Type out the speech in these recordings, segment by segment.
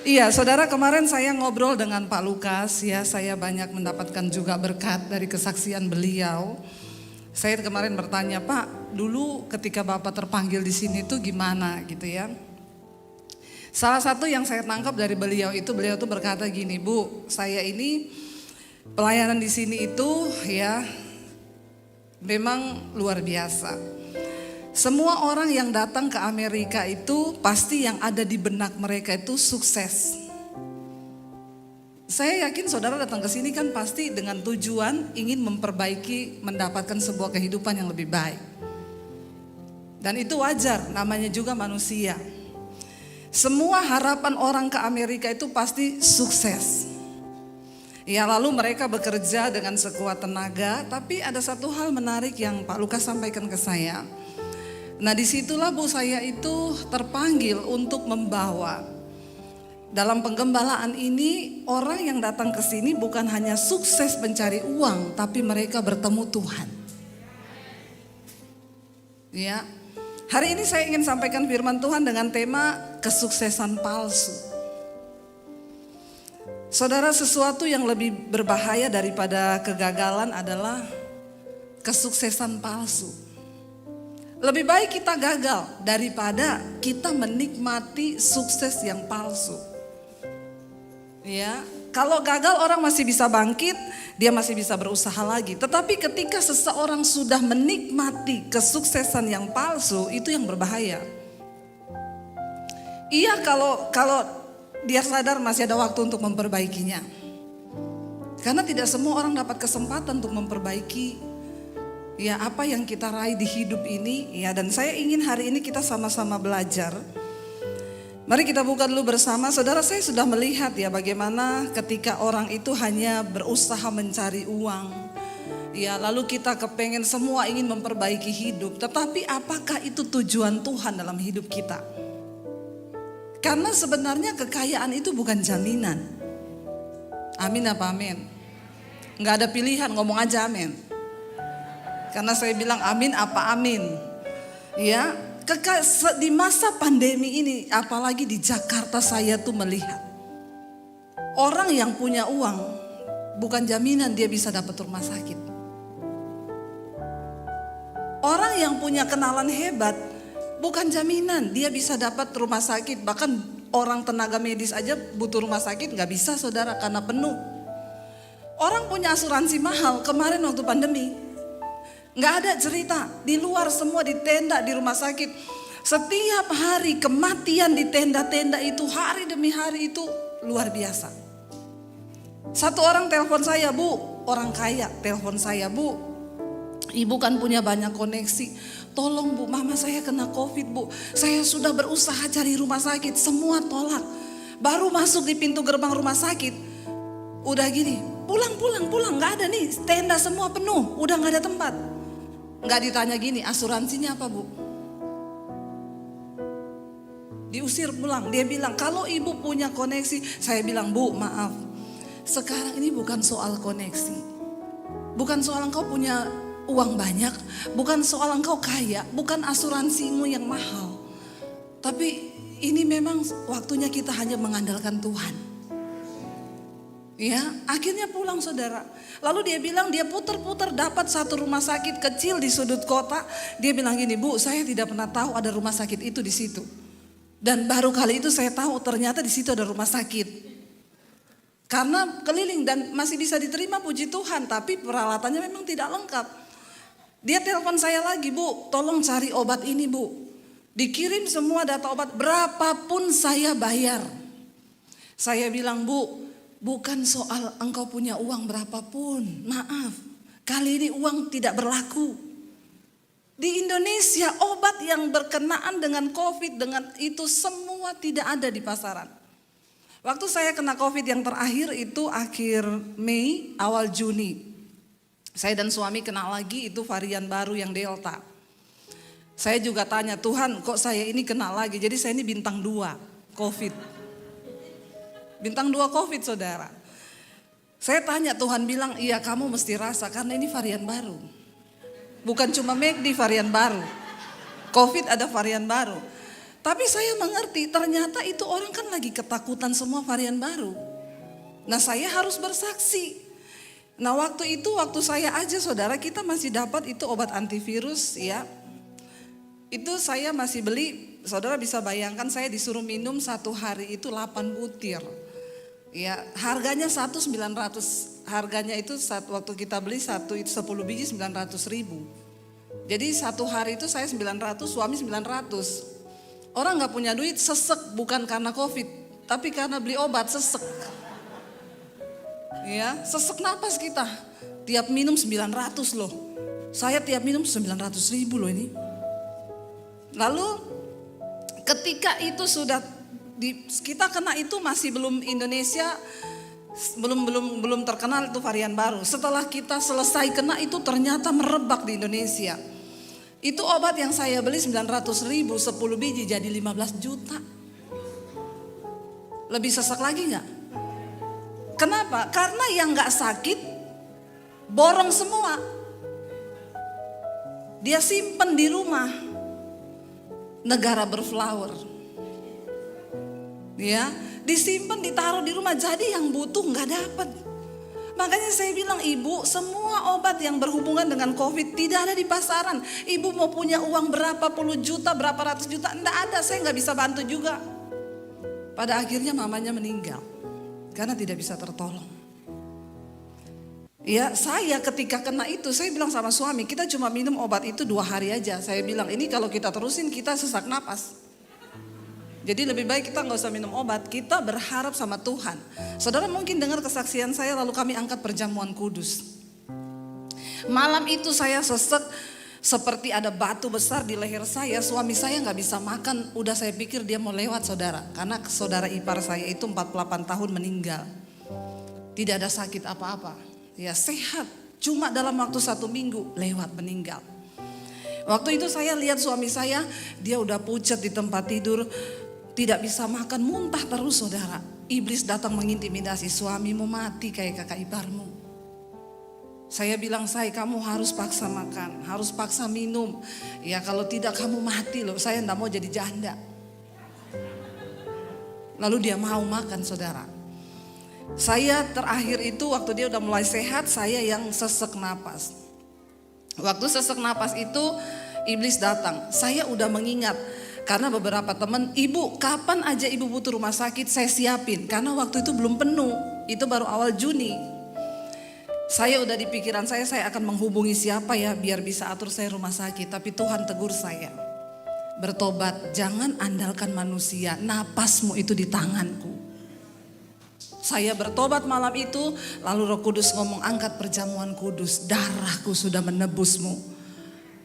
Iya, saudara, kemarin saya ngobrol dengan Pak Lukas, ya, saya banyak mendapatkan juga berkat dari kesaksian beliau. Saya kemarin bertanya, Pak, dulu ketika Bapak terpanggil di sini tuh gimana gitu ya. Salah satu yang saya tangkap dari beliau tuh berkata gini, Bu, saya ini pelayanan di sini itu ya memang luar biasa. Semua orang yang datang ke Amerika itu pasti yang ada di benak mereka itu sukses. Saya yakin saudara datang ke sini kan pasti dengan tujuan ingin memperbaiki, mendapatkan sebuah kehidupan yang lebih baik. Dan itu wajar, namanya juga manusia. Semua harapan orang ke Amerika itu pasti sukses. Ya, lalu mereka bekerja dengan sekuat tenaga, tapi ada satu hal menarik yang Pak Lukas sampaikan ke saya. Nah, disitulah Bu, saya itu terpanggil untuk membawa. Dalam penggembalaan ini, orang yang datang ke sini bukan hanya sukses mencari uang, tapi mereka bertemu Tuhan. Ya, hari ini saya ingin sampaikan firman Tuhan dengan tema kesuksesan palsu. Saudara, sesuatu yang lebih berbahaya daripada kegagalan adalah kesuksesan palsu. Lebih baik kita gagal daripada kita menikmati sukses yang palsu. Ya, kalau gagal orang masih bisa bangkit, dia masih bisa berusaha lagi. Tetapi ketika seseorang sudah menikmati kesuksesan yang palsu, itu yang berbahaya. Iya, kalau dia sadar masih ada waktu untuk memperbaikinya. Karena tidak semua orang dapat kesempatan untuk memperbaiki ya apa yang kita raih di hidup ini, ya. Dan saya ingin hari ini kita sama-sama belajar. Mari kita buka dulu bersama. Saudara, saya sudah melihat ya bagaimana ketika orang itu hanya berusaha mencari uang, ya, lalu kita kepengen semua ingin memperbaiki hidup. Tetapi apakah itu tujuan Tuhan dalam hidup kita? Karena sebenarnya kekayaan itu bukan jaminan. Amin apa amin? Nggak ada pilihan, ngomong aja amin. Karena saya bilang amin apa amin. Ya, di masa pandemi ini, apalagi di Jakarta, saya tuh melihat orang yang punya uang bukan jaminan dia bisa dapat rumah sakit. Orang yang punya kenalan hebat bukan jaminan dia bisa dapat rumah sakit. Bahkan orang tenaga medis aja butuh rumah sakit nggak bisa, saudara, karena penuh. Orang punya asuransi mahal kemarin waktu pandemi. Nggak ada cerita, di luar semua di tenda, di rumah sakit. Setiap hari kematian di tenda-tenda itu hari demi hari itu luar biasa. Satu orang telepon saya, Bu, orang kaya telepon saya, Bu, ibu kan punya banyak koneksi. Tolong Bu, mama saya kena COVID, Bu. Saya sudah berusaha cari rumah sakit, semua tolak. Baru masuk di pintu gerbang rumah sakit, udah gini, pulang, nggak ada nih, tenda semua penuh, udah nggak ada tempat. Nggak ditanya gini, asuransinya apa Bu? Diusir pulang. Dia bilang kalau ibu punya koneksi. Saya bilang, Bu, maaf, sekarang ini bukan soal koneksi, bukan soal engkau punya uang banyak, bukan soal engkau kaya, bukan asuransimu yang mahal. Tapi ini memang waktunya kita hanya mengandalkan Tuhan. Ya, akhirnya pulang, saudara. Lalu dia bilang dia putar-putar dapat satu rumah sakit kecil di sudut kota. Dia bilang gini, Bu, saya tidak pernah tahu ada rumah sakit itu di situ. Dan baru kali itu saya tahu ternyata di situ ada rumah sakit. Karena keliling dan masih bisa diterima, puji Tuhan, tapi peralatannya memang tidak lengkap. Dia telepon saya lagi, Bu, tolong cari obat ini, Bu. Dikirim semua data obat, berapapun saya bayar. Saya bilang, Bu, bukan soal engkau punya uang berapapun, maaf, kali ini uang tidak berlaku. Di Indonesia obat yang berkenaan dengan COVID, dengan itu semua tidak ada di pasaran. Waktu saya kena COVID yang terakhir itu akhir Mei, awal Juni. Saya dan suami kena lagi itu varian baru yang Delta. Saya juga tanya, Tuhan kok saya ini kena lagi, jadi saya ini bintang 2 COVID. Bintang 2 COVID, saudara. Saya tanya, Tuhan bilang, iya kamu mesti rasa karena ini varian baru. Bukan cuma McD varian baru. COVID ada varian baru. Tapi saya mengerti ternyata itu orang kan lagi ketakutan semua varian baru. Nah saya harus bersaksi. Nah waktu saya aja saudara, kita masih dapat itu obat antivirus ya. Itu saya masih beli, saudara bisa bayangkan saya disuruh minum 1 hari itu 8 butir. Ya, harganya 1.900. Harganya itu waktu kita beli satu itu 10 biji 900.000. Jadi 1 hari itu saya 900, suami 900. Orang nggak punya duit sesek bukan karena COVID, tapi karena beli obat sesek. Ya, sesek napas kita. Tiap minum 900 loh. Saya tiap minum 900.000 loh ini. Lalu ketika itu sudah kita kena itu masih belum Indonesia belum terkenal itu varian baru. Setelah kita selesai kena itu ternyata merebak di Indonesia. Itu obat yang saya beli 900.000 10 biji jadi 15 juta. Lebih sesak lagi nggak? Kenapa? Karena yang nggak sakit borong semua. Dia simpen di rumah. Negara berflower. Ya, disimpan, ditaruh di rumah, jadi yang butuh nggak dapat. Makanya saya bilang, ibu, semua obat yang berhubungan dengan COVID tidak ada di pasaran. Ibu mau punya uang berapa puluh juta, berapa ratus juta, enggak ada, saya nggak bisa bantu juga. Pada akhirnya mamanya meninggal karena tidak bisa tertolong. Ya, saya ketika kena itu, saya bilang sama suami, kita cuma minum obat itu 2 hari aja. Saya bilang, ini kalau kita terusin kita sesak napas. Jadi lebih baik kita nggak usah minum obat, kita berharap sama Tuhan. Saudara mungkin dengar kesaksian saya, lalu kami angkat perjamuan kudus. Malam itu saya sesek seperti ada batu besar di leher saya. Suami saya nggak bisa makan, udah saya pikir dia mau lewat saudara. Karena saudara ipar saya itu 48 tahun meninggal. Tidak ada sakit apa-apa, ya sehat. Cuma dalam waktu 1 minggu lewat meninggal. Waktu itu saya lihat suami saya, dia udah pucat di tempat tidur. Tidak bisa makan, muntah terus saudara. Iblis datang mengintimidasi, suamimu mati kayak kakak iparmu. Saya bilang, kamu harus paksa makan, harus paksa minum. Ya kalau tidak kamu mati loh, saya enggak mau jadi janda. Lalu dia mau makan saudara. Saya terakhir itu waktu dia udah mulai sehat, saya yang sesek napas. Waktu sesek napas itu iblis datang, saya udah mengingat. Karena beberapa teman, ibu kapan aja ibu butuh rumah sakit saya siapin. Karena waktu itu belum penuh, itu baru awal Juni. Saya udah di pikiran saya akan menghubungi siapa ya biar bisa atur saya rumah sakit. Tapi Tuhan tegur saya, bertobat, jangan andalkan manusia, napasmu itu di tanganku. Saya bertobat malam itu, lalu Roh Kudus ngomong, angkat perjamuan kudus, darahku sudah menebusmu.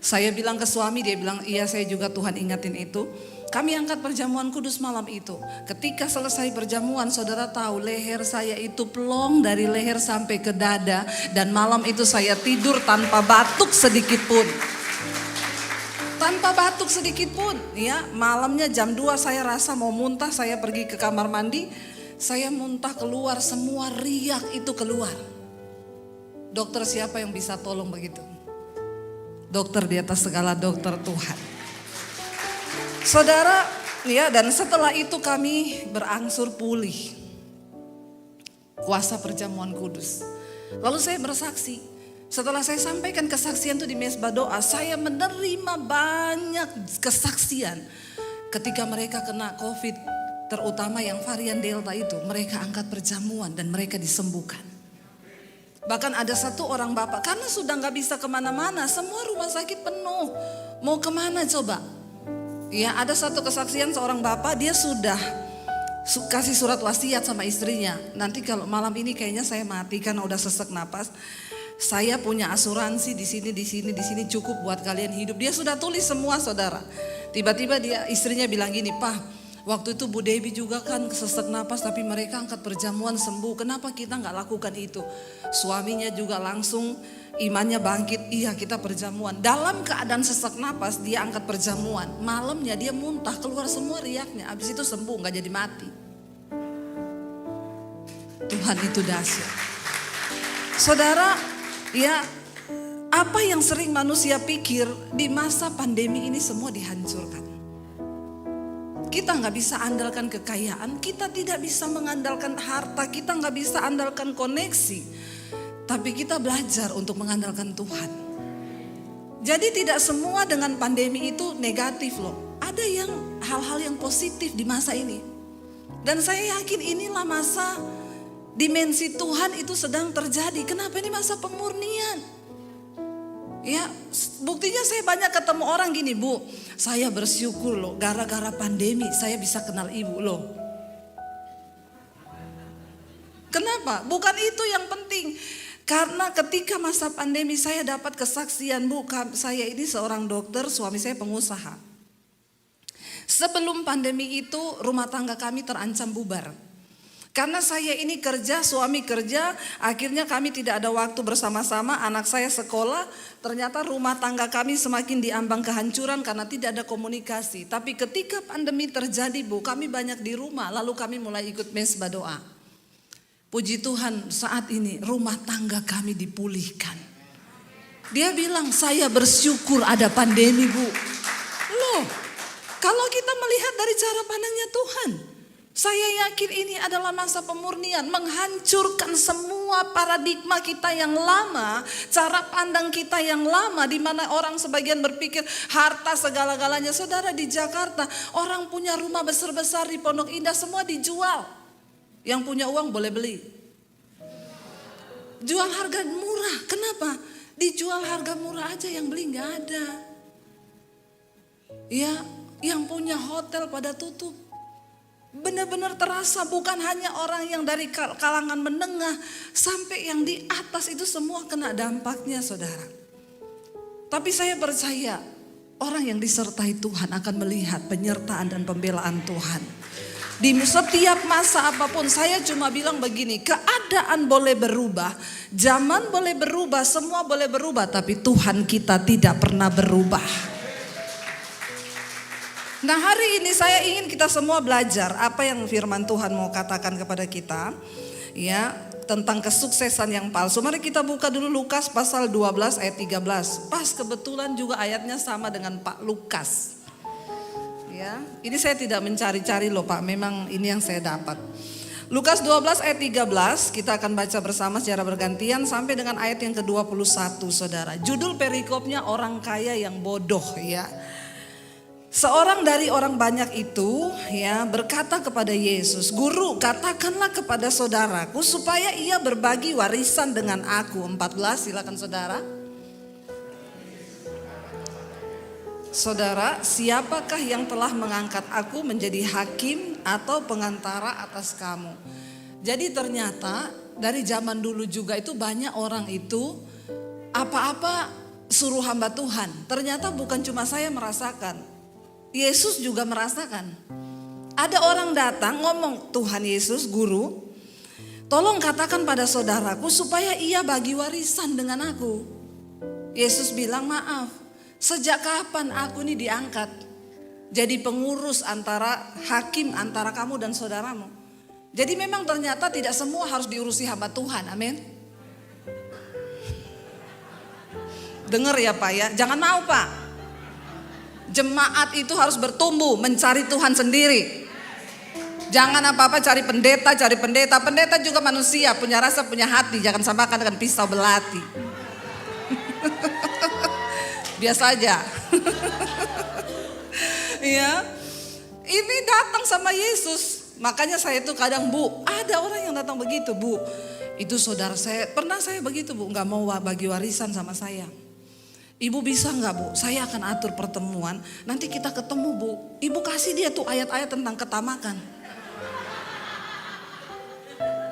Saya bilang ke suami, dia bilang iya saya juga Tuhan ingatin itu. Kami angkat perjamuan kudus malam itu. Ketika selesai perjamuan, saudara tahu leher saya itu plong dari leher sampai ke dada. Dan malam itu saya tidur tanpa batuk sedikit pun. Tanpa batuk sedikit pun. Ya, malamnya jam 2 saya rasa mau muntah, saya pergi ke kamar mandi. Saya muntah keluar, semua riak itu keluar. Dokter siapa yang bisa tolong begitu? Dokter di atas segala dokter, Tuhan. Saudara, ya, dan setelah itu kami berangsur pulih. Kuasa perjamuan kudus. Lalu saya bersaksi. Setelah saya sampaikan kesaksian itu di mesbah doa, saya menerima banyak kesaksian. Ketika mereka kena COVID, terutama yang varian Delta itu, mereka angkat perjamuan dan mereka disembuhkan. Bahkan ada satu orang bapak, karena sudah gak bisa kemana-mana, semua rumah sakit penuh. Mau kemana coba? Ya, ada satu kesaksian seorang bapak, dia sudah kasih surat wasiat sama istrinya. Nanti kalau malam ini kayaknya saya mati karena udah sesek napas. Saya punya asuransi di sini cukup buat kalian hidup. Dia sudah tulis semua saudara. Tiba-tiba istrinya bilang gini, Pak, waktu itu Bu Debbie juga kan sesek napas tapi mereka angkat perjamuan sembuh. Kenapa kita gak lakukan itu? Suaminya juga langsung imannya bangkit. Iya kita perjamuan. Dalam keadaan sesek napas dia angkat perjamuan. Malamnya dia muntah keluar semua riaknya. Habis itu sembuh gak jadi mati. Tuhan itu dahsyat. Saudara, ya apa yang sering manusia pikir di masa pandemi ini semua dihancurkan. Kita nggak bisa andalkan kekayaan, kita tidak bisa mengandalkan harta, kita nggak bisa andalkan koneksi. Tapi kita belajar untuk mengandalkan Tuhan. Jadi tidak semua dengan pandemi itu negatif loh. Ada yang hal-hal yang positif di masa ini. Dan saya yakin inilah masa dimensi Tuhan itu sedang terjadi. Kenapa ini masa pemurnian? Ya, buktinya saya banyak ketemu orang gini, Bu, saya bersyukur loh, gara-gara pandemi saya bisa kenal ibu loh. Kenapa? Bukan itu yang penting. Karena ketika masa pandemi saya dapat kesaksian, Bu, saya ini seorang dokter, suami saya pengusaha. Sebelum pandemi itu rumah tangga kami terancam bubar. Karena saya ini kerja, suami kerja, akhirnya kami tidak ada waktu bersama-sama, anak saya sekolah, ternyata rumah tangga kami semakin diambang kehancuran karena tidak ada komunikasi. Tapi ketika pandemi terjadi, Bu, kami banyak di rumah, lalu kami mulai ikut mesbah doa. Puji Tuhan, saat ini rumah tangga kami dipulihkan. Dia bilang, saya bersyukur ada pandemi, Bu. Loh, kalau kita melihat dari cara pandangnya Tuhan, saya yakin ini adalah masa pemurnian, menghancurkan semua paradigma kita yang lama, cara pandang kita yang lama, di mana orang sebagian berpikir harta segala-galanya. Saudara, di Jakarta orang punya rumah besar-besar di Pondok Indah semua dijual. Yang punya uang boleh beli. Jual harga murah, kenapa? Dijual harga murah aja, yang beli nggak ada. Ya, yang punya hotel pada tutup. Benar-benar terasa, bukan hanya orang yang dari kalangan menengah, sampai yang di atas itu semua kena dampaknya, saudara. Tapi saya percaya orang yang disertai Tuhan akan melihat penyertaan dan pembelaan Tuhan. Di setiap masa apapun, saya cuma bilang begini, keadaan boleh berubah, zaman boleh berubah, semua boleh berubah, tapi Tuhan kita tidak pernah berubah. Nah, hari ini saya ingin kita semua belajar apa yang firman Tuhan mau katakan kepada kita, ya, tentang kesuksesan yang palsu. Mari kita buka dulu Lukas pasal 12 ayat 13. Pas kebetulan juga ayatnya sama dengan Pak Lukas. Ya, ini saya tidak mencari-cari loh Pak, memang ini yang saya dapat. Lukas 12 ayat 13, kita akan baca bersama secara bergantian sampai dengan ayat yang ke-21, saudara. Judul perikopnya orang kaya yang bodoh, ya. Seorang dari orang banyak itu, ya, berkata kepada Yesus, "Guru, katakanlah kepada saudaraku supaya ia berbagi warisan dengan aku." 14, silakan saudara. Saudara, siapakah yang telah mengangkat aku menjadi hakim atau pengantara atas kamu? Jadi ternyata dari zaman dulu juga itu banyak orang itu apa-apa suruh hamba Tuhan. Ternyata bukan cuma saya merasakan. Yesus juga merasakan. Ada orang datang ngomong, "Tuhan Yesus, Guru, tolong katakan pada saudaraku supaya ia bagi warisan dengan aku." Yesus bilang, "Maaf, sejak kapan aku ini diangkat jadi pengurus antara hakim antara kamu dan saudaramu?" Jadi memang ternyata tidak semua harus diurusi hamba Tuhan, amin. Dengar ya Pak ya, jangan mau Pak. Jemaat itu harus bertumbuh, mencari Tuhan sendiri. Jangan apa-apa cari pendeta, cari pendeta. Pendeta juga manusia, punya rasa, punya hati. Jangan samakan dengan pisau belati. Biasa aja. Ya, ini datang sama Yesus. Makanya saya itu kadang, Bu, ada orang yang datang begitu, Bu. Itu saudara saya, pernah saya begitu, Bu, nggak mau bagi warisan sama saya. Ibu bisa nggak, Bu? Saya akan atur pertemuan. Nanti kita ketemu, Bu. Ibu kasih dia tuh ayat-ayat tentang ketamakan.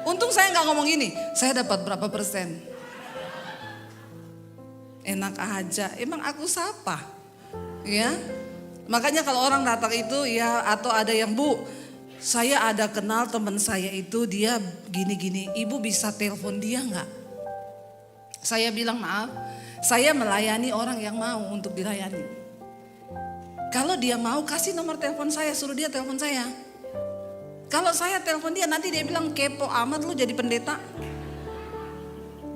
Untung saya nggak ngomong gini. Saya dapat berapa persen? Enak aja. Emang aku siapa? Ya. Makanya kalau orang datang itu ya, atau ada yang, Bu, saya ada kenal teman saya itu dia gini-gini. Ibu bisa telepon dia nggak? Saya bilang, maaf. Saya melayani orang yang mau untuk dilayani. Kalau dia mau, kasih nomor telepon saya, suruh dia telepon saya. Kalau saya telepon dia, nanti dia bilang, "Kepo amat lu jadi pendeta."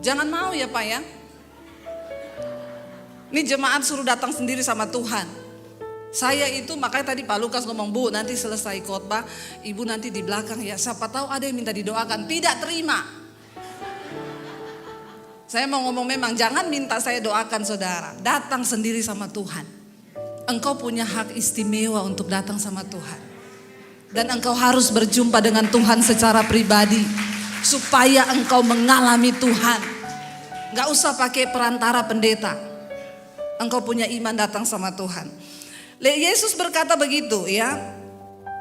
Jangan mau ya Pak ya. Ini jemaat suruh datang sendiri sama Tuhan. Saya itu makanya tadi Pak Lukas ngomong, Bu nanti selesai khotbah, Ibu nanti di belakang ya. Siapa tahu ada yang minta didoakan. Tidak terima. Saya mau ngomong memang jangan minta saya doakan saudara. Datang sendiri sama Tuhan. Engkau punya hak istimewa untuk datang sama Tuhan. Dan engkau harus berjumpa dengan Tuhan secara pribadi. Supaya engkau mengalami Tuhan. Gak usah pakai perantara pendeta. Engkau punya iman datang sama Tuhan. Yesus berkata begitu ya.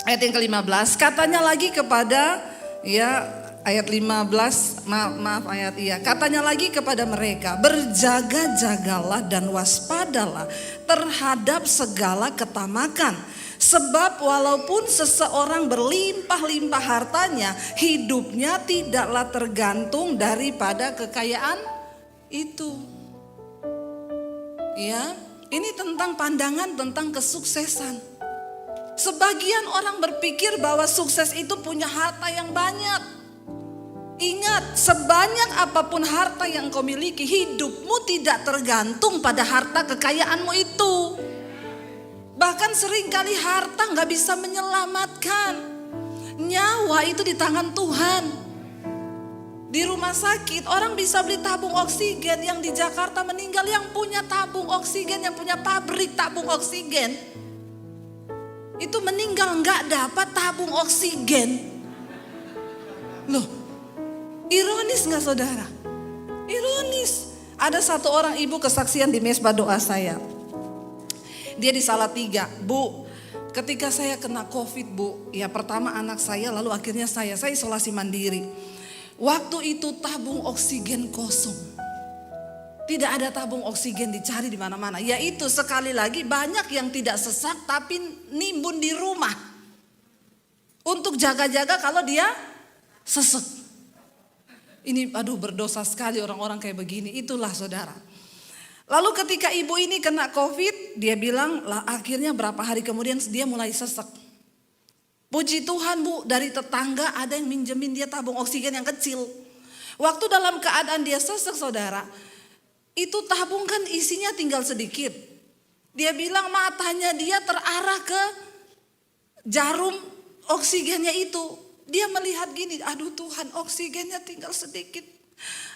Ayat yang ke-15. Katanya lagi kepada ya. Ayat 15, katanya lagi kepada mereka, berjaga-jagalah dan waspadalah terhadap segala ketamakan. Sebab walaupun seseorang berlimpah-limpah hartanya, hidupnya tidaklah tergantung daripada kekayaan itu. Ya, ini tentang pandangan tentang kesuksesan. Sebagian orang berpikir bahwa sukses itu punya harta yang banyak. Ingat, sebanyak apapun harta yang kau miliki, hidupmu tidak tergantung pada harta kekayaanmu itu. Bahkan seringkali harta gak bisa menyelamatkan. Nyawa itu di tangan Tuhan. Di rumah sakit orang bisa beli tabung oksigen. Yang di Jakarta meninggal yang punya tabung oksigen, yang punya pabrik tabung oksigen, itu meninggal gak dapat tabung oksigen. Loh, ironis gak saudara? Ironis. Ada satu orang ibu kesaksian di mesbah doa saya. Dia di Salatiga. Bu, ketika saya kena COVID bu, ya pertama anak saya, lalu akhirnya saya isolasi mandiri. Waktu itu tabung oksigen kosong. Tidak ada tabung oksigen, dicari di mana-mana. Yaitu sekali lagi banyak yang tidak sesak tapi nimbun di rumah. Untuk jaga-jaga kalau dia sesek. Ini berdosa sekali orang-orang kayak begini. Itulah saudara. Lalu ketika ibu ini kena COVID, dia bilang lah akhirnya berapa hari kemudian dia mulai sesek. Puji Tuhan bu, dari tetangga ada yang minjemin dia tabung oksigen yang kecil. Waktu dalam keadaan dia sesek saudara, itu tabung kan isinya tinggal sedikit. Dia bilang matanya dia terarah ke jarum oksigennya itu. Dia melihat gini, aduh Tuhan oksigennya tinggal sedikit.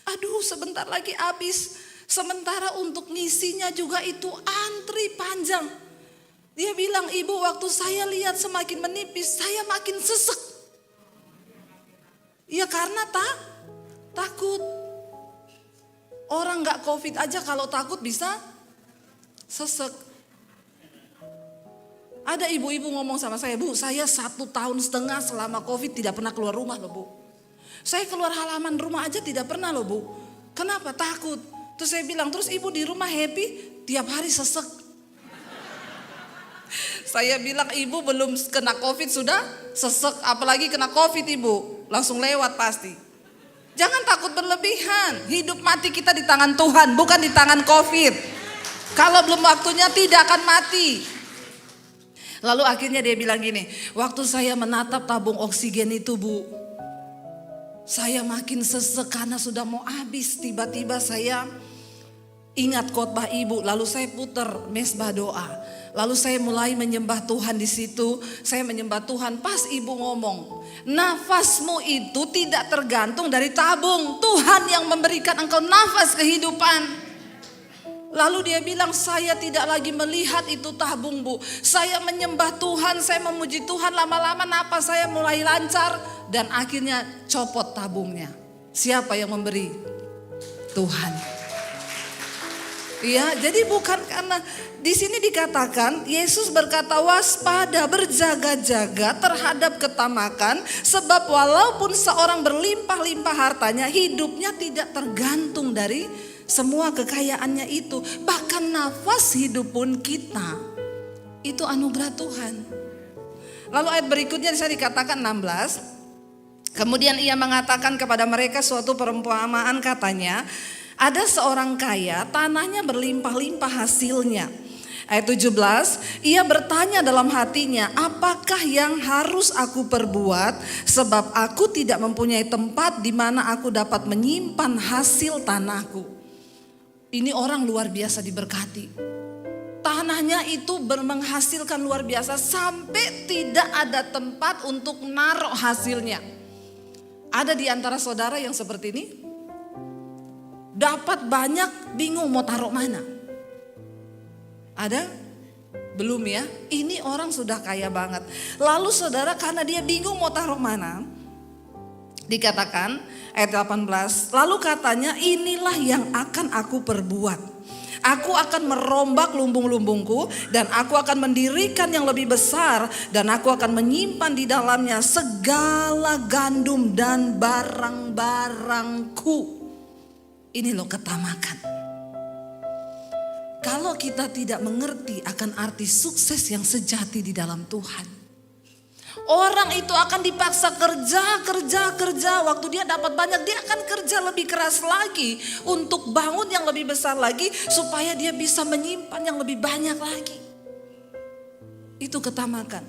Aduh sebentar lagi habis. Sementara untuk ngisinya juga itu antri panjang. Dia bilang, ibu waktu saya lihat semakin menipis, saya makin sesek. Ya karena takut. Orang gak COVID aja kalau takut bisa sesek. Ada ibu-ibu ngomong sama saya, bu saya 1,5 tahun selama COVID tidak pernah keluar rumah loh bu. Saya keluar halaman rumah aja tidak pernah loh bu. Kenapa? Takut. Terus saya bilang, terus ibu di rumah happy? Tiap hari sesek. Saya bilang ibu belum kena COVID sudah sesek, apalagi kena COVID ibu. Langsung lewat pasti. Jangan takut berlebihan. Hidup mati kita di tangan Tuhan, bukan di tangan COVID. Kalau belum waktunya tidak akan mati. Lalu akhirnya dia bilang gini, waktu saya menatap tabung oksigen itu bu, saya makin sesek karena sudah mau habis. Tiba-tiba saya ingat khotbah ibu, lalu saya putar mesbah doa. Lalu saya mulai menyembah Tuhan di situ. Saya menyembah Tuhan pas ibu ngomong, nafasmu itu tidak tergantung dari tabung. Tuhan yang memberikan engkau nafas kehidupan. Lalu dia bilang, saya tidak lagi melihat itu tabung bu. Saya menyembah Tuhan, saya memuji Tuhan. Lama-lama napas saya mulai lancar. Dan akhirnya copot tabungnya. Siapa yang memberi? Tuhan. Ya, jadi bukan karena di sini dikatakan Yesus berkata waspada, berjaga-jaga terhadap ketamakan. Sebab walaupun seorang berlimpah-limpah hartanya, hidupnya tidak tergantung dari semua kekayaannya itu. Bahkan nafas hidup pun kita itu anugerah Tuhan. Lalu ayat berikutnya saya dikatakan 16. Kemudian ia mengatakan kepada mereka suatu perumpamaan, katanya, ada seorang kaya, tanahnya berlimpah-limpah hasilnya. Ayat 17, ia bertanya dalam hatinya, apakah yang harus aku perbuat? Sebab aku tidak mempunyai tempat di mana aku dapat menyimpan hasil tanahku. Ini orang luar biasa diberkati. tanahnya itu menghasilkan luar biasa sampai tidak ada tempat untuk naruh hasilnya. Ada di antara saudara yang seperti ini? Dapat banyak, bingung mau taruh mana? Ada? Belum ya? Ini orang sudah kaya banget. Lalu saudara, karena dia bingung mau taruh mana, dikatakan ayat 18, lalu katanya, inilah yang akan aku perbuat. Aku akan merombak lumbung-lumbungku dan aku akan mendirikan yang lebih besar dan aku akan menyimpan di dalamnya segala gandum dan barang-barangku. Ini loh ketamakan. Kalau kita tidak mengerti akan arti sukses yang sejati di dalam Tuhan, orang itu akan dipaksa kerja. Waktu dia dapat banyak, dia akan kerja lebih keras lagi untuk bangun yang lebih besar lagi supaya dia bisa menyimpan yang lebih banyak lagi. Itu ketamakan.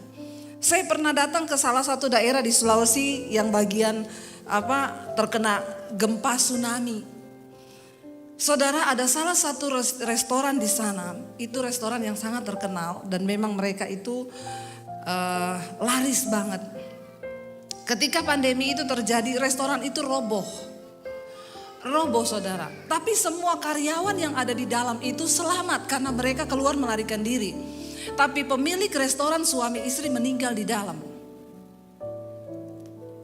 Saya pernah datang ke salah satu daerah di Sulawesi yang bagian terkena gempa tsunami. Saudara, ada salah satu restoran di sana. Itu restoran yang sangat terkenal dan memang mereka itu laris banget. Ketika pandemi itu terjadi, restoran itu roboh saudara. Tapi semua karyawan yang ada di dalam itu selamat karena mereka keluar melarikan diri. Tapi pemilik restoran suami istri meninggal di dalam.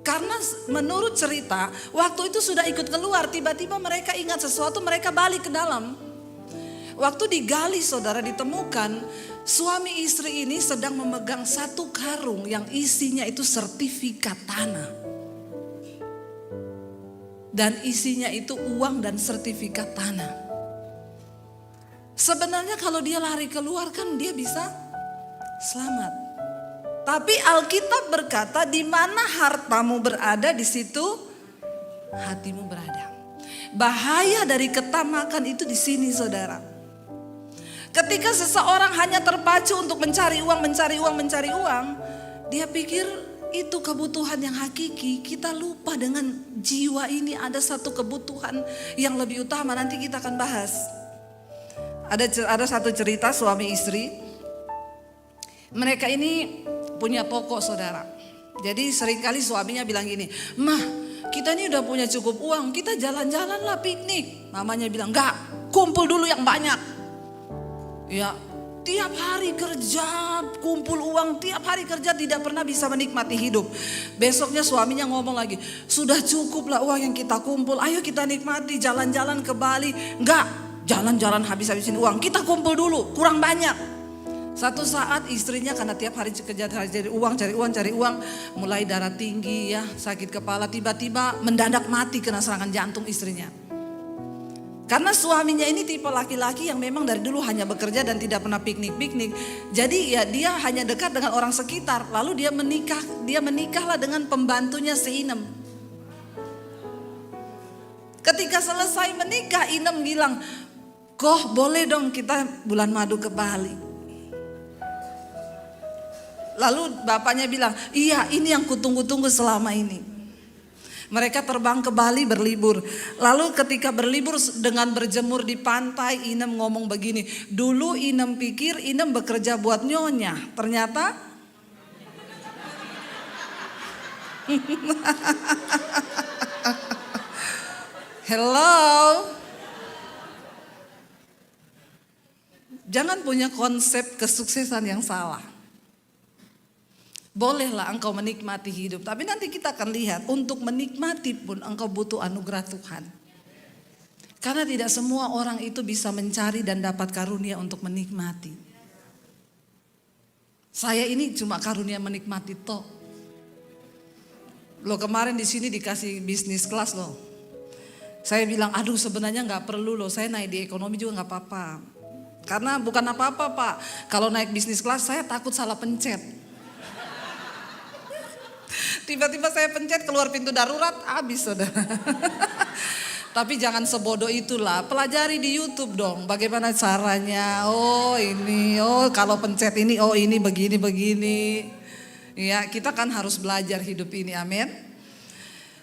Karena menurut cerita, waktu itu sudah ikut keluar, tiba-tiba mereka ingat sesuatu, mereka balik ke dalam. Waktu digali saudara, ditemukan suami istri ini sedang memegang satu karung yang isinya itu sertifikat tanah. Dan isinya itu uang dan sertifikat tanah. Sebenarnya kalau dia lari keluar kan dia bisa selamat. Tapi Alkitab berkata, di mana hartamu berada, di situ hatimu berada. Bahaya dari ketamakan itu di sini saudara. Ketika seseorang hanya terpacu untuk mencari uang, dia pikir itu kebutuhan yang hakiki. Kita lupa dengan jiwa ini ada satu kebutuhan yang lebih utama. Nanti kita akan bahas. Ada satu cerita suami istri. Mereka ini punya toko saudara. Jadi seringkali suaminya bilang gini, "Mah, kita ini udah punya cukup uang, kita jalan-jalan lah piknik." Mamanya bilang, "Enggak, kumpul dulu yang banyak." Ya, tiap hari kerja, kumpul uang, tiap hari kerja tidak pernah bisa menikmati hidup. Besoknya suaminya ngomong lagi, "Sudah cukup lah uang yang kita kumpul, ayo kita nikmati jalan-jalan ke Bali." "Enggak, jalan-jalan habis-habisin uang, kita kumpul dulu, kurang banyak." Satu saat istrinya karena tiap hari kerja cari uang, mulai darah tinggi ya, sakit kepala, tiba-tiba mendadak mati kena serangan jantung istrinya. Karena suaminya ini tipe laki-laki yang memang dari dulu hanya bekerja dan tidak pernah piknik-piknik. Jadi ya dia hanya dekat dengan orang sekitar. Lalu dia menikahlah dengan pembantunya si Inem. Ketika selesai menikah, Inem bilang, "Koh boleh dong kita bulan madu ke Bali." Lalu bapaknya bilang, "Iya, ini yang kutunggu-tunggu selama ini." Mereka terbang ke Bali berlibur. Lalu ketika berlibur dengan berjemur di pantai, Inem ngomong begini, "Dulu Inem pikir Inem bekerja buat nyonya, ternyata hello." Jangan punya konsep kesuksesan yang salah. Bolehlah engkau menikmati hidup, tapi nanti kita akan lihat untuk menikmati pun engkau butuh anugerah Tuhan. Karena tidak semua orang itu bisa mencari dan dapat karunia untuk menikmati. Saya ini cuma karunia menikmati toh. Lo kemarin di sini dikasih bisnis kelas loh. Saya bilang, aduh sebenarnya nggak perlu loh, saya naik di ekonomi juga nggak apa-apa. Karena bukan apa-apa Pak, kalau naik bisnis kelas saya takut salah pencet. Tiba-tiba saya pencet keluar pintu darurat, habis saudara. Tapi jangan sebodoh itulah, pelajari di YouTube dong bagaimana caranya. Oh ini, oh kalau pencet ini, oh ini begini. Ya kita kan harus belajar hidup ini, amin.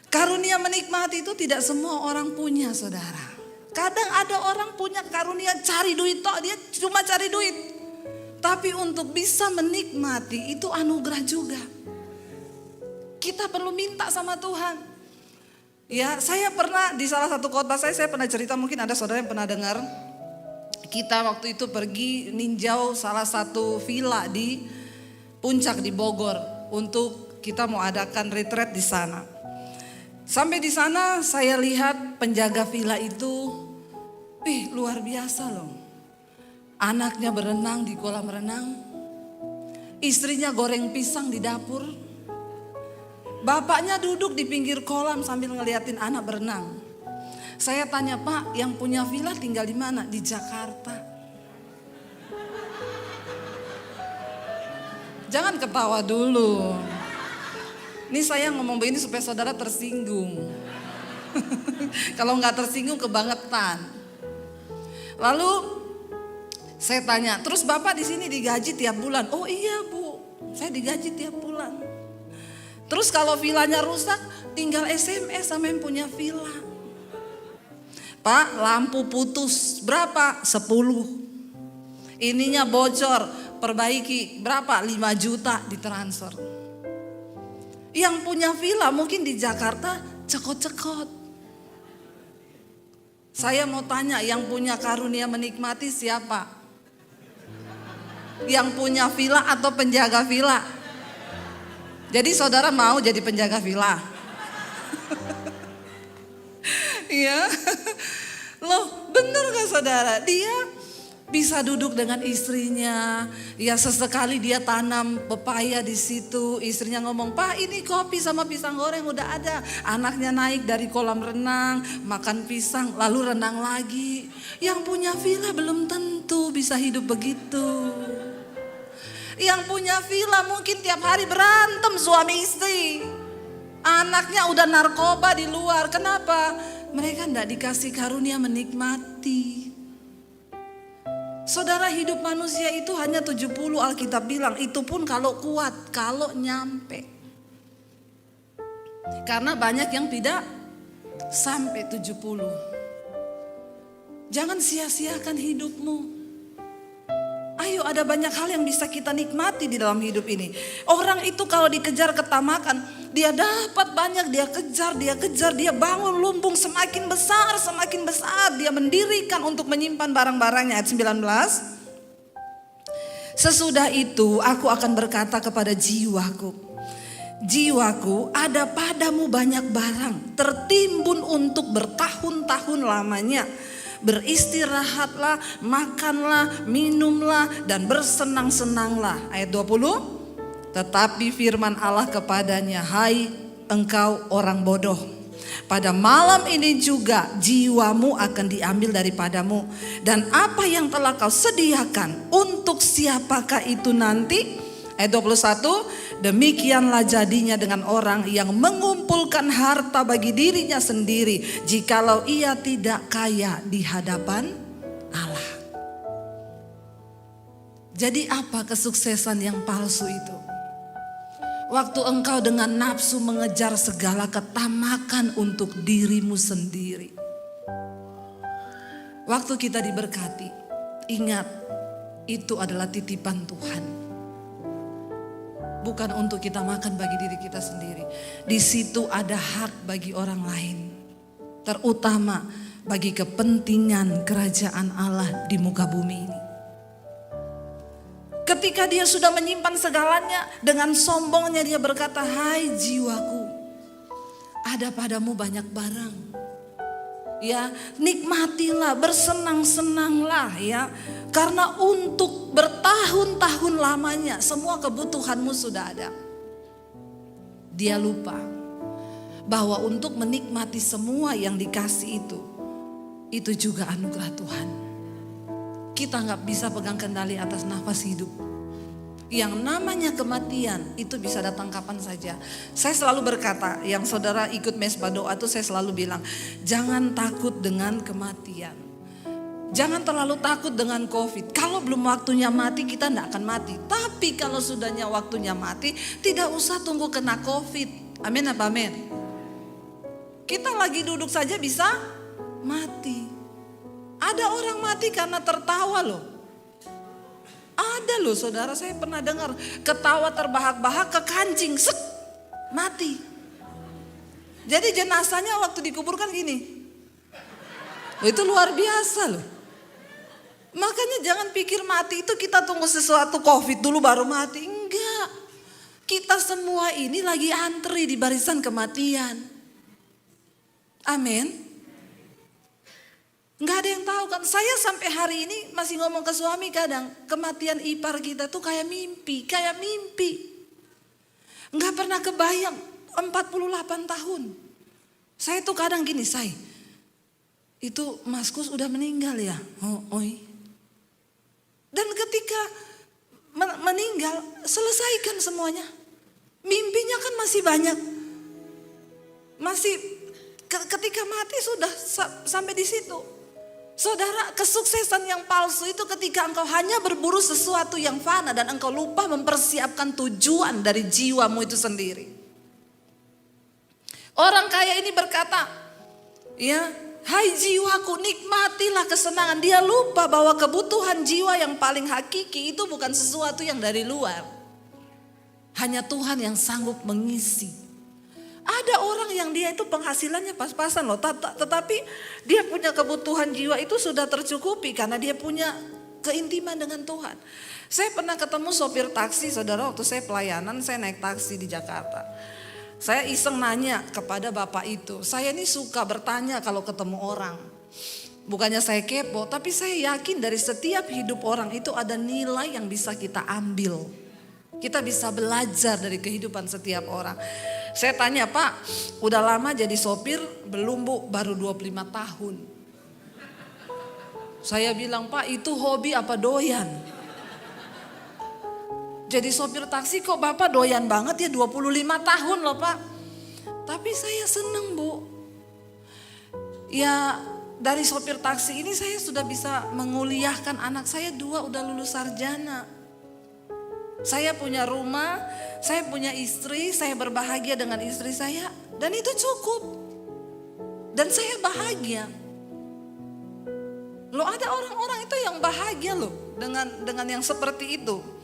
Karunia menikmati itu tidak semua orang punya saudara. Kadang ada orang punya karunia cari duit, toh dia cuma cari duit. Tapi untuk bisa menikmati itu anugerah juga. Kita perlu minta sama Tuhan. Ya, saya pernah di salah satu khotbah saya pernah cerita, mungkin ada saudara yang pernah dengar. Kita waktu itu pergi ninjau salah satu villa di Puncak di Bogor untuk kita mau adakan retreat di sana. Sampai di sana saya lihat penjaga villa itu, luar biasa loh. Anaknya berenang di kolam renang, istrinya goreng pisang di dapur, bapaknya duduk di pinggir kolam sambil ngeliatin anak berenang. Saya tanya, Pak, yang punya villa tinggal di mana? Di Jakarta. Jangan ketawa dulu. Ini saya ngomong begini supaya saudara tersinggung. Kalau nggak tersinggung kebangetan. Lalu saya tanya, terus Bapak di sini digaji tiap bulan? Oh iya Bu, saya digaji tiap bulan. Terus kalau villanya rusak, tinggal SMS sama yang punya villa. Pak, lampu putus, berapa? 10. Ininya bocor, perbaiki, berapa? 5 juta ditransfer. Yang punya villa mungkin di Jakarta cekot-cekot. Saya mau tanya, yang punya karunia menikmati siapa? Yang punya villa atau penjaga villa? Jadi saudara mau jadi penjaga villa? Iya. Loh, bener gak saudara? Dia bisa duduk dengan istrinya. Ya sesekali dia tanam pepaya di situ. Istrinya ngomong, Pak ini kopi sama pisang goreng udah ada. Anaknya naik dari kolam renang, makan pisang, lalu renang lagi. Yang punya villa belum tentu bisa hidup begitu. Yang punya villa mungkin tiap hari berantem suami istri. Anaknya udah narkoba di luar. Kenapa? Mereka enggak dikasih karunia menikmati. Saudara, hidup manusia itu hanya 70, Alkitab bilang. Itu pun kalau kuat, kalau nyampe. Karena banyak yang tidak sampai 70. Jangan sia-siakan hidupmu. Ayo, ada banyak hal yang bisa kita nikmati di dalam hidup ini. Orang itu kalau dikejar ketamakan, dia dapat banyak, dia kejar, dia bangun lumbung semakin besar, dia mendirikan untuk menyimpan barang-barangnya. Ayat 19. Sesudah itu aku akan berkata kepada jiwaku, jiwaku, ada padamu banyak barang, tertimbun untuk bertahun-tahun lamanya. Beristirahatlah, makanlah, minumlah, dan bersenang-senanglah. Ayat 20. Tetapi firman Allah kepadanya, hai engkau orang bodoh, pada malam ini juga jiwamu akan diambil daripadamu. Dan apa yang telah kau sediakan, untuk siapakah itu nanti? Ayat 21, demikianlah jadinya dengan orang yang mengumpulkan harta bagi dirinya sendiri, jikalau ia tidak kaya di hadapan Allah. Jadi apa kesuksesan yang palsu itu? Waktu engkau dengan nafsu mengejar segala ketamakan untuk dirimu sendiri. Waktu kita diberkati, ingat itu adalah titipan Tuhan. Bukan untuk kita makan bagi diri kita sendiri. Di situ ada hak bagi orang lain. Terutama bagi kepentingan kerajaan Allah di muka bumi ini. Ketika dia sudah menyimpan segalanya, dengan sombongnya dia berkata, hai jiwaku, ada padamu banyak barang. Ya, nikmatilah, bersenang-senanglah ya. Karena untuk bertahun-tahun lamanya semua kebutuhanmu sudah ada. Dia lupa bahwa untuk menikmati semua yang dikasih itu juga anugerah Tuhan. Kita gak bisa pegang kendali atas nafas hidup. Yang namanya kematian itu bisa datang kapan saja. Saya selalu berkata, yang saudara ikut mesbah doa itu saya selalu bilang, jangan takut dengan kematian. Jangan terlalu takut dengan COVID. Kalau belum waktunya mati, kita tidak akan mati. Tapi kalau sudahnya waktunya mati, tidak usah tunggu kena COVID. Amin apa amin? Kita lagi duduk saja bisa mati. Ada orang mati karena tertawa loh. Ada loh saudara, saya pernah dengar ketawa terbahak-bahak ke kancing, sek, mati. Jadi jenazahnya waktu dikuburkan gini. Itu luar biasa loh. Makanya jangan pikir mati itu kita tunggu sesuatu COVID dulu baru mati. Enggak. Kita semua ini lagi antri di barisan kematian. Amin. Enggak ada yang tahu kan. Saya sampai hari ini masih ngomong ke suami kadang. Kematian ipar kita tuh kayak mimpi. Kayak mimpi. Enggak pernah kebayang. 48 tahun. Saya tuh kadang gini, itu Mas Kus udah meninggal ya? Oi. Dan ketika meninggal, selesaikan semuanya. Mimpinya kan masih banyak. Masih ketika mati sudah sampai di situ. Saudara, kesuksesan yang palsu itu ketika engkau hanya berburu sesuatu yang fana dan engkau lupa mempersiapkan tujuan dari jiwamu itu sendiri. Orang kaya ini berkata, ya, hai jiwaku, nikmatilah kesenangan. Dia lupa bahwa kebutuhan jiwa yang paling hakiki itu bukan sesuatu yang dari luar. Hanya Tuhan yang sanggup mengisi. Ada orang yang dia itu penghasilannya pas-pasan loh. Tetapi dia punya kebutuhan jiwa itu sudah tercukupi karena dia punya keintiman dengan Tuhan. Saya pernah ketemu sopir taksi saudara waktu saya pelayanan, saya naik taksi di Jakarta. Saya iseng nanya kepada bapak itu, saya ini suka bertanya kalau ketemu orang. Bukannya saya kepo, tapi saya yakin dari setiap hidup orang itu ada nilai yang bisa kita ambil. Kita bisa belajar dari kehidupan setiap orang. Saya tanya, Pak, udah lama jadi sopir? Belum Bu, baru 25 tahun. Saya bilang, Pak, itu hobi apa doyan? Jadi sopir taksi kok Bapak doyan banget ya, 25 tahun loh Pak. Tapi saya seneng Bu. Ya dari sopir taksi ini saya sudah bisa menguliahkan anak saya 2 udah lulus sarjana. Saya punya rumah, saya punya istri, saya berbahagia dengan istri saya. Dan itu cukup. Dan saya bahagia. Loh ada orang-orang itu yang bahagia loh dengan yang seperti itu.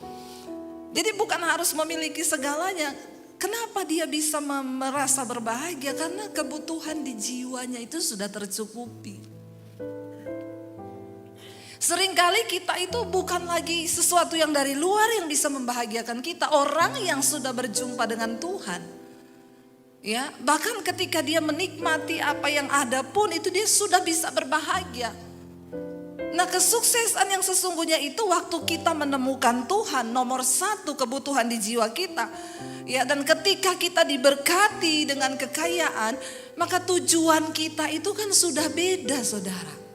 Jadi bukan harus memiliki segalanya. Kenapa dia bisa merasa berbahagia? Karena kebutuhan di jiwanya itu sudah tercukupi. Seringkali kita itu bukan lagi sesuatu yang dari luar yang bisa membahagiakan kita. Orang yang sudah berjumpa dengan Tuhan. Ya, bahkan ketika dia menikmati apa yang ada pun itu dia sudah bisa berbahagia. Nah kesuksesan yang sesungguhnya itu waktu kita menemukan Tuhan nomor 1 kebutuhan di jiwa kita. Ya, dan ketika kita diberkati dengan kekayaan, maka tujuan kita itu kan sudah beda saudara.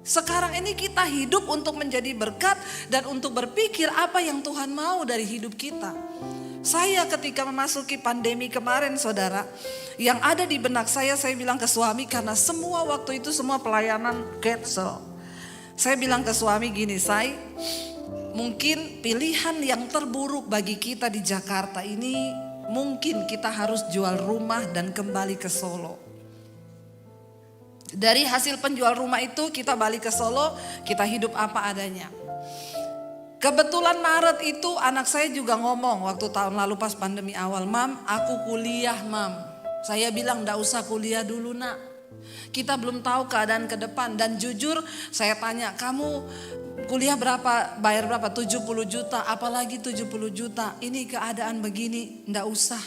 Sekarang ini kita hidup untuk menjadi berkat dan untuk berpikir apa yang Tuhan mau dari hidup kita. Saya ketika memasuki pandemi kemarin saudara, yang ada di benak saya bilang ke suami karena semua waktu itu semua pelayanan cancel. Saya bilang ke suami gini, mungkin pilihan yang terburuk bagi kita di Jakarta ini mungkin kita harus jual rumah dan kembali ke Solo. Dari hasil penjual rumah itu kita balik ke Solo, kita hidup apa adanya. Kebetulan Maret itu anak saya juga ngomong waktu tahun lalu pas pandemi awal, Mam aku kuliah Mam. Saya bilang enggak usah kuliah dulu nak. Kita belum tahu keadaan ke depan. Dan jujur saya tanya, kamu kuliah berapa, bayar berapa? 70 juta, apalagi 70 juta. Ini keadaan begini, enggak usah.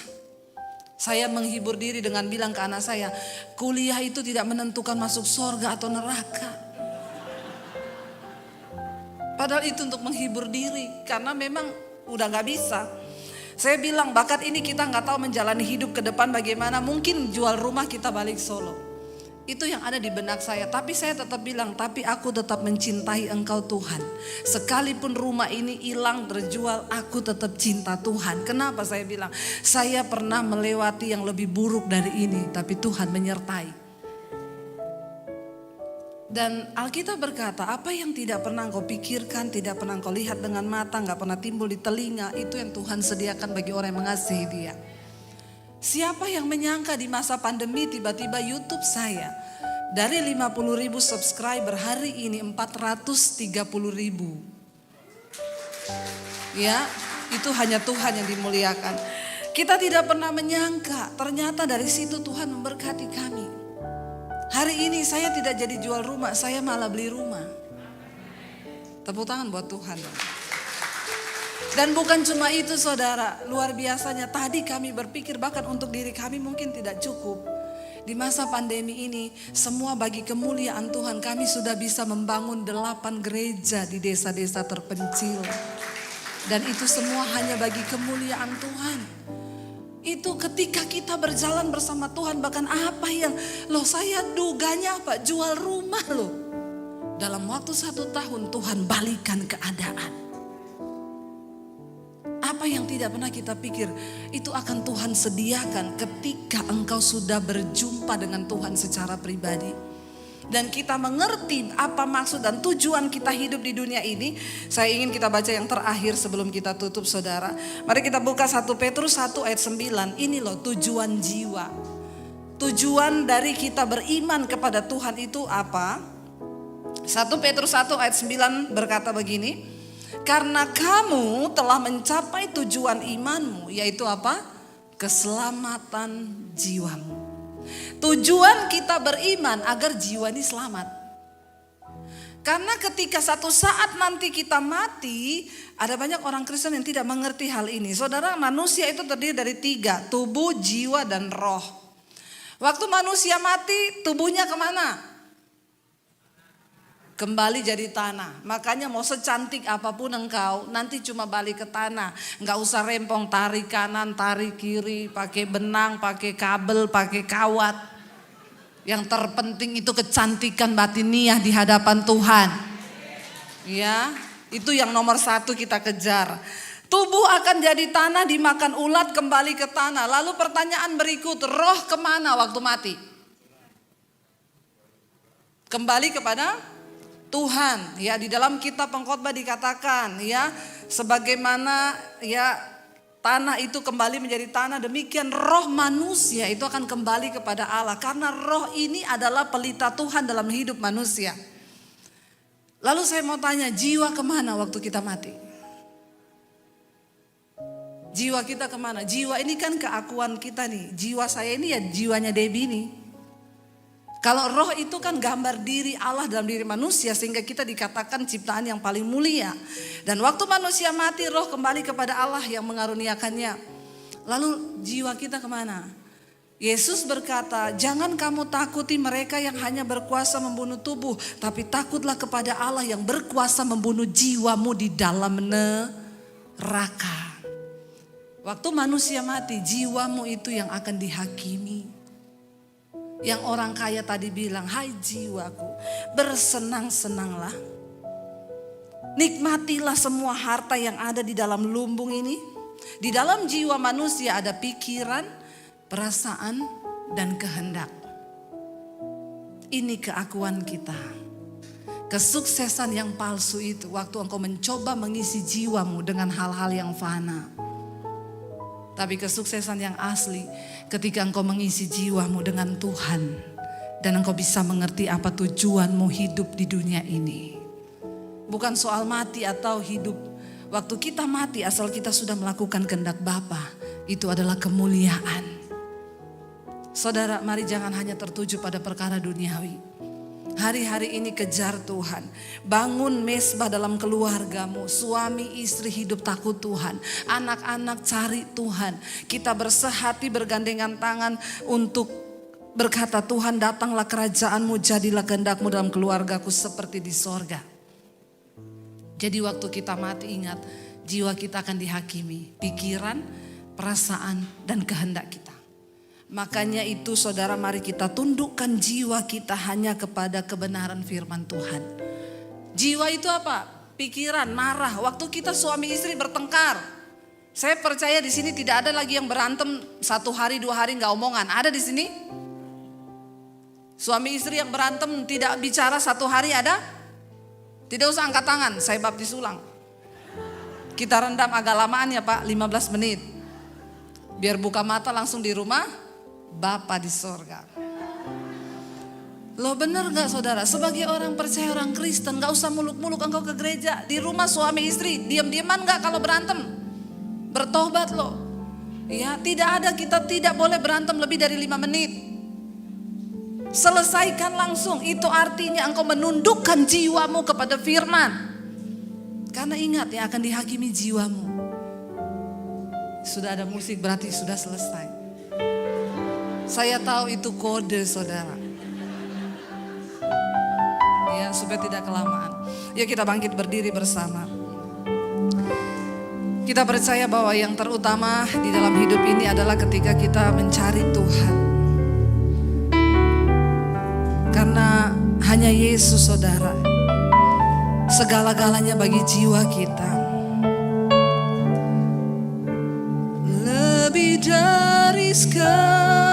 Saya menghibur diri dengan bilang ke anak saya, kuliah itu tidak menentukan masuk surga atau neraka. Padahal itu untuk menghibur diri, karena memang udah gak bisa. Saya bilang bakat ini kita gak tahu menjalani hidup ke depan bagaimana, mungkin jual rumah kita balik Solo. Itu yang ada di benak saya, tapi saya tetap bilang, tapi aku tetap mencintai Engkau Tuhan. Sekalipun rumah ini hilang terjual, aku tetap cinta Tuhan. Kenapa saya bilang? Saya pernah melewati yang lebih buruk dari ini, tapi Tuhan menyertai. Dan Alkitab berkata, apa yang tidak pernah engkau pikirkan, tidak pernah engkau lihat dengan mata, gak pernah timbul di telinga, itu yang Tuhan sediakan bagi orang yang mengasihi Dia. Siapa yang menyangka di masa pandemi tiba-tiba YouTube saya Dari 50.000 subscriber hari ini 430.000. Ya, itu hanya Tuhan yang dimuliakan. Kita tidak pernah menyangka, ternyata dari situ Tuhan memberkati kami. Hari ini saya tidak jadi jual rumah, saya malah beli rumah. Tepuk tangan buat Tuhan. Dan bukan cuma itu saudara, luar biasanya tadi kami berpikir bahkan untuk diri kami mungkin tidak cukup. Di masa pandemi ini, semua bagi kemuliaan Tuhan kami sudah bisa membangun 8 gereja di desa-desa terpencil. Dan itu semua hanya bagi kemuliaan Tuhan. Itu ketika kita berjalan bersama Tuhan, bahkan apa yang saya duganya apa? Jual rumah loh. Dalam waktu 1 tahun Tuhan balikan keadaan. Apa yang tidak pernah kita pikir itu akan Tuhan sediakan ketika engkau sudah berjumpa dengan Tuhan secara pribadi. Dan kita mengerti apa maksud dan tujuan kita hidup di dunia ini. Saya ingin kita baca yang terakhir sebelum kita tutup saudara. Mari kita buka 1 Petrus 1 ayat 9. Ini loh tujuan jiwa. Tujuan dari kita beriman kepada Tuhan itu apa? 1 Petrus 1 ayat 9 berkata begini. Karena kamu telah mencapai tujuan imanmu, yaitu apa? Keselamatan jiwamu. Tujuan kita beriman agar jiwa ini selamat. Karena ketika satu saat nanti kita mati, ada banyak orang Kristen yang tidak mengerti hal ini. Saudara, manusia itu terdiri dari 3, tubuh, jiwa, dan roh. Waktu manusia mati, tubuhnya kemana? Kembali jadi tanah. Makanya mau secantik apapun engkau, nanti cuma balik ke tanah. Enggak usah rempong, tarik kanan, tarik kiri, pakai benang, pakai kabel, pakai kawat. Yang terpenting itu kecantikan batiniah di hadapan Tuhan. Ya, itu yang nomor 1 kita kejar. Tubuh akan jadi tanah, dimakan ulat, kembali ke tanah. Lalu pertanyaan berikut, roh kemana waktu mati? Kembali kepada Tuhan. Ya, di dalam kitab Pengkhotbah dikatakan ya, sebagaimana ya tanah itu kembali menjadi tanah, demikian roh manusia itu akan kembali kepada Allah. Karena roh ini adalah pelita Tuhan dalam hidup manusia. Lalu saya mau tanya, jiwa kemana waktu kita mati? Jiwa kita kemana? Jiwa ini kan keakuan kita nih. Jiwa saya ini ya jiwanya Debbie nih. Kalau roh itu kan gambar diri Allah dalam diri manusia, sehingga kita dikatakan ciptaan yang paling mulia. Dan waktu manusia mati, roh kembali kepada Allah yang mengaruniakannya. Lalu jiwa kita kemana? Yesus berkata, jangan kamu takuti mereka yang hanya berkuasa membunuh tubuh, tapi takutlah kepada Allah yang berkuasa membunuh jiwamu di dalam neraka. Waktu manusia mati, jiwamu itu yang akan dihakimi. Yang orang kaya tadi bilang, hai jiwaku, bersenang-senanglah. Nikmatilah semua harta yang ada di dalam lumbung ini. Di dalam jiwa manusia ada pikiran, perasaan, dan kehendak. Ini keakuan kita. Kesuksesan yang palsu itu waktu engkau mencoba mengisi jiwamu dengan hal-hal yang fana. Tapi kesuksesan yang asli ketika engkau mengisi jiwamu dengan Tuhan. Dan engkau bisa mengerti apa tujuanmu hidup di dunia ini. Bukan soal mati atau hidup. Waktu kita mati asal kita sudah melakukan kehendak Bapa, itu adalah kemuliaan. Saudara, mari jangan hanya tertuju pada perkara duniawi. Hari-hari ini kejar Tuhan. Bangun mesbah dalam keluargamu. Suami istri hidup takut Tuhan. Anak-anak cari Tuhan. Kita bersehati bergandengan tangan untuk berkata, Tuhan datanglah kerajaanmu, jadilah kehendakmu dalam keluargaku seperti di sorga. Jadi waktu kita mati ingat, jiwa kita akan dihakimi. Pikiran, perasaan, dan kehendak kita. Makanya itu saudara, mari kita tundukkan jiwa kita hanya kepada kebenaran firman Tuhan. Jiwa itu apa? Pikiran, marah. Waktu kita suami istri bertengkar. Saya percaya di sini tidak ada lagi yang berantem 1 hari 2 hari nggak omongan. Ada di sini? Suami istri yang berantem tidak bicara 1 hari ada? Tidak usah angkat tangan, saya baptis ulang. Kita rendam agak lamaan ya Pak, 15 menit. Biar buka mata langsung di rumah Bapa di sorga. Loh benar gak saudara? Sebagai orang percaya, orang Kristen, gak usah muluk-muluk engkau ke gereja. Di rumah suami istri, diam-diaman gak kalau berantem? Bertobat loh. Ya, tidak ada, kita tidak boleh berantem lebih dari 5 menit. Selesaikan langsung. Itu artinya engkau menundukkan jiwamu kepada firman. Karena ingat yang akan dihakimi jiwamu. Sudah ada musik berarti sudah selesai. Saya tahu itu kode saudara. Ya, supaya tidak kelamaan. Ya, kita bangkit berdiri bersama. Kita percaya bahwa yang terutama di dalam hidup ini adalah ketika kita mencari Tuhan. Karena hanya Yesus saudara, segala-galanya bagi jiwa kita. Lebih dari segalanya,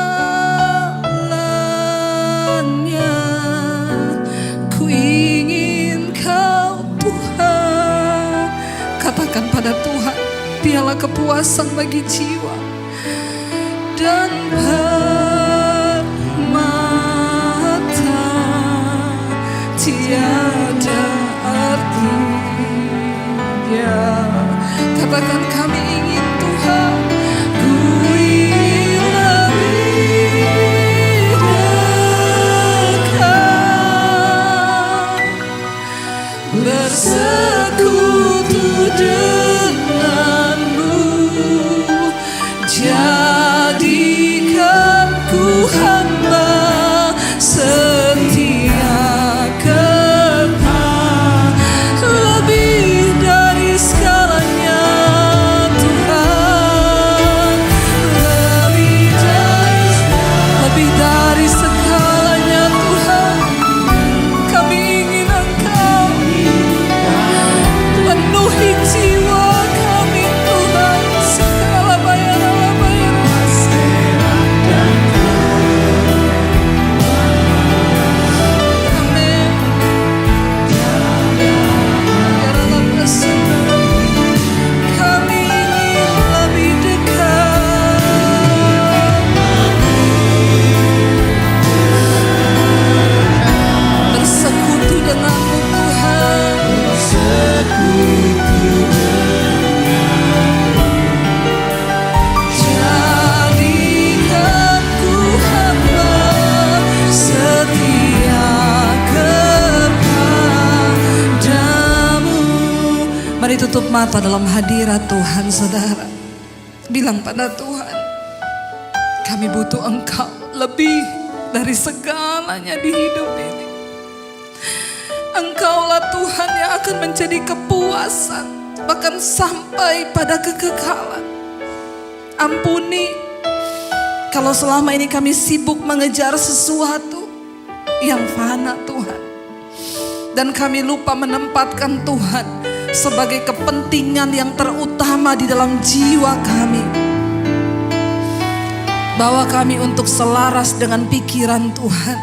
ku ingin Kau Tuhan. Katakan pada Tuhan, Dialah kepuasan bagi jiwa dan permata tiada artinya. Katakan, kami ingin Tuhan, ku ingin lebih dekat, bersekutu denganmu, jadikan ku hamba setia kepada, lebih dari segalanya Tuhan, lebih dari segalanya Tuhan. Kami ingin Engkau penuhi jiwa kami Tuhan, segala bayaran-bayaran. Amin. Biarlah bersama kami ingin lebih dekat, bersekutu denganmu Tuhan. Jadikan ku hamba setia kepadamu. Mari tutup mata dalam hadirat Tuhan saudara. Bilang pada Tuhan, kami butuh Engkau lebih dari segalanya di hidup ini. Engkaulah Tuhan yang akan menjadi kepuasan, bahkan sampai pada kekekalan. Ampuni kalau selama ini kami sibuk mengejar sesuatu yang fana Tuhan, dan kami lupa menempatkan Tuhan sebagai kepentingan yang terutama di dalam jiwa kami. Bawa kami untuk selaras dengan pikiran Tuhan.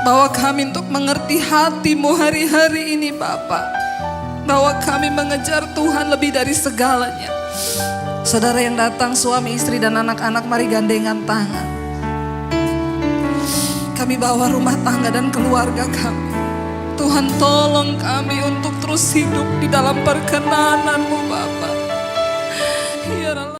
Bawa kami untuk mengerti hati-Mu hari-hari ini Bapa. Bawa kami mengejar Tuhan lebih dari segalanya. Saudara yang datang, suami, istri, dan anak-anak, mari gandengan tangan. Kami bawa rumah tangga dan keluarga kami. Tuhan tolong kami untuk terus hidup di dalam perkenanan-Mu Bapa.